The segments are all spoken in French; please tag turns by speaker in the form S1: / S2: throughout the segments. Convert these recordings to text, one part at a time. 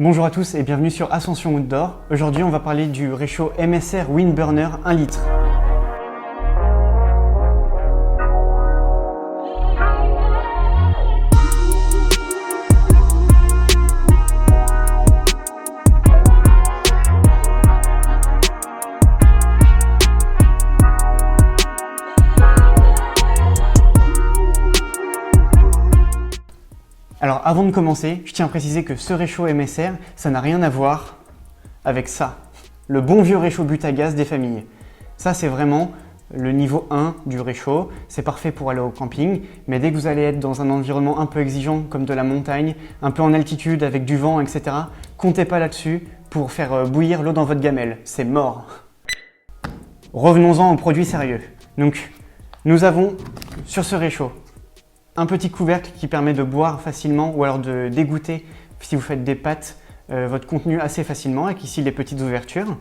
S1: Bonjour à tous et bienvenue sur Ascension Outdoor. Aujourd'hui on va parler du réchaud MSR Windburner 1 litre. Alors avant de commencer, je tiens à préciser que ce réchaud MSR, ça n'a rien à voir avec ça, le bon vieux réchaud but à gaz des familles. Ça c'est vraiment le niveau 1 du réchaud, c'est parfait pour aller au camping, mais dès que vous allez être dans un environnement un peu exigeant comme de la montagne, un peu en altitude avec du vent, etc., comptez pas là-dessus pour faire bouillir l'eau dans votre gamelle, c'est mort. Revenons-en aux produits sérieux. Donc nous avons sur ce réchaud un petit couvercle qui permet de boire facilement ou alors de dégoûter si vous faites des pâtes votre contenu assez facilement avec ici les petites ouvertures.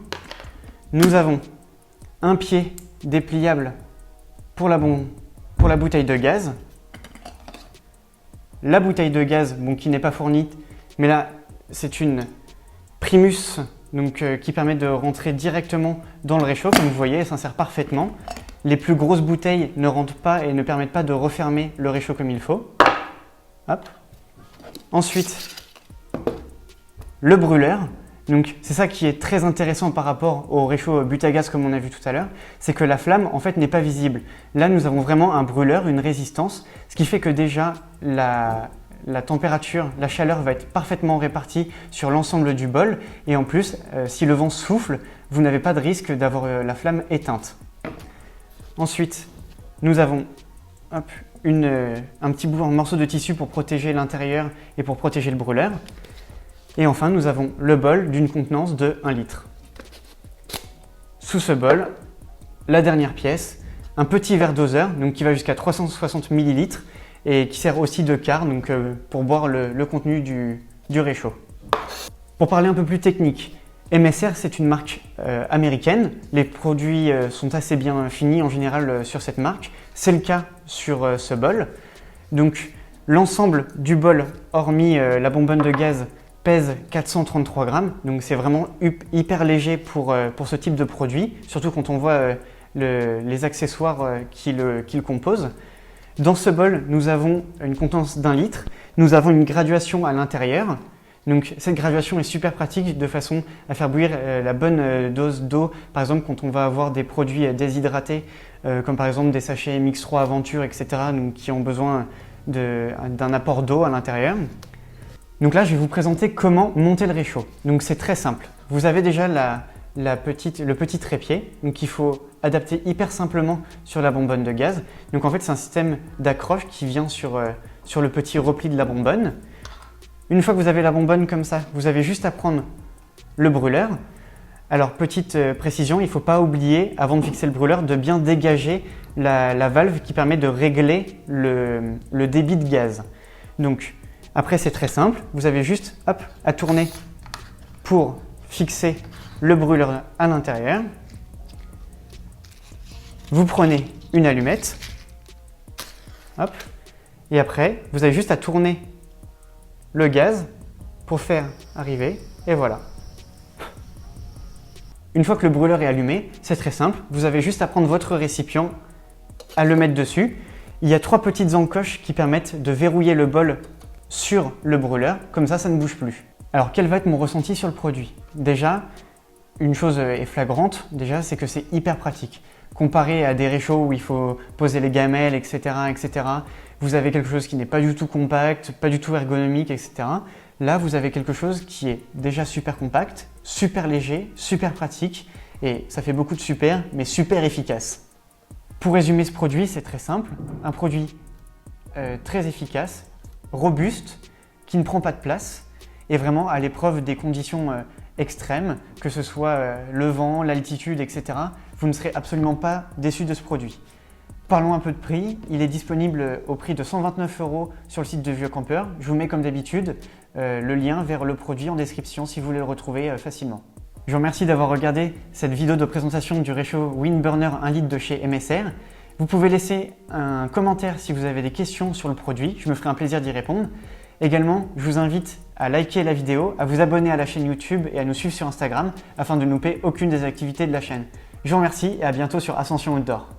S1: Nous avons un pied dépliable pour la bouteille de gaz. La bouteille de gaz qui n'est pas fournie, mais là c'est une Primus qui permet de rentrer directement dans le réchaud. Comme vous voyez, elle s'insère parfaitement. Les plus grosses bouteilles ne rentrent pas et ne permettent pas de refermer le réchaud comme il faut. Hop. Ensuite, le brûleur. Donc c'est ça qui est très intéressant par rapport au réchaud but à gaz comme on a vu tout à l'heure, c'est que la flamme en fait n'est pas visible. Là nous avons vraiment un brûleur, une résistance, ce qui fait que déjà la température, la chaleur va être parfaitement répartie sur l'ensemble du bol et en plus si le vent souffle, vous n'avez pas de risque d'avoir la flamme éteinte. Ensuite, nous avons un petit morceau de tissu pour protéger l'intérieur et pour protéger le brûleur. Et enfin, nous avons le bol d'une contenance de 1 litre. Sous ce bol, la dernière pièce, un petit verre doseur qui va jusqu'à 360 ml et qui sert aussi de quart pour boire le contenu du réchaud. Pour parler un peu plus technique, MSR, c'est une marque américaine. Les produits sont assez bien finis en général sur cette marque. C'est le cas sur ce bol. Donc, l'ensemble du bol, hormis la bonbonne de gaz, pèse 433 grammes. Donc, c'est vraiment hyper léger pour ce type de produit, surtout quand on voit les accessoires qui le composent. Dans ce bol, nous avons une contenance d'1 litre. Nous avons une graduation à l'intérieur. Donc cette graduation est super pratique de façon à faire bouillir la bonne dose d'eau. Par exemple, quand on va avoir des produits déshydratés, comme par exemple des sachets MX3 Aventure, etc., qui ont besoin d'un apport d'eau à l'intérieur. Donc là, je vais vous présenter comment monter le réchaud. Donc c'est très simple. Vous avez déjà le petit trépied qu'il faut adapter hyper simplement sur la bonbonne de gaz. Donc en fait, c'est un système d'accroche qui vient sur le petit repli de la bonbonne. Une fois que vous avez la bonbonne comme ça, vous avez juste à prendre le brûleur. Alors petite précision, il ne faut pas oublier, avant de fixer le brûleur, de bien dégager la valve qui permet de régler le débit de gaz. Donc après c'est très simple, vous avez juste à tourner pour fixer le brûleur à l'intérieur. Vous prenez une allumette, et après vous avez juste à tourner le gaz pour faire arriver, et voilà. Une fois que le brûleur est allumé, c'est très simple, vous avez juste à prendre votre récipient, à le mettre dessus. Il y a 3 petites encoches qui permettent de verrouiller le bol sur le brûleur, comme ça ne bouge plus. Alors quel va être mon ressenti sur le produit? Déjà, une chose est flagrante, c'est que c'est hyper pratique. Comparé à des réchauds où il faut poser les gamelles, etc., vous avez quelque chose qui n'est pas du tout compact, pas du tout ergonomique, etc. Là, vous avez quelque chose qui est déjà super compact, super léger, super pratique, et ça fait beaucoup de super, mais super efficace. Pour résumer ce produit, c'est très simple. Un produit très efficace, robuste, qui ne prend pas de place, et vraiment à l'épreuve des conditions extrêmes, que ce soit le vent, l'altitude, etc. Vous ne serez absolument pas déçu de ce produit. Parlons un peu de prix. Il est disponible au prix de 129 € sur le site de Vieux Campeur. Je vous mets comme d'habitude le lien vers le produit en description si vous voulez le retrouver facilement. Je vous remercie d'avoir regardé cette vidéo de présentation du réchaud Windburner 1 litre de chez MSR. Vous pouvez laisser un commentaire si vous avez des questions sur le produit, je me ferai un plaisir d'y répondre. Également, je vous invite à liker la vidéo, à vous abonner à la chaîne YouTube et à nous suivre sur Instagram afin de ne louper aucune des activités de la chaîne. Je vous remercie et à bientôt sur Ascension Outdoor.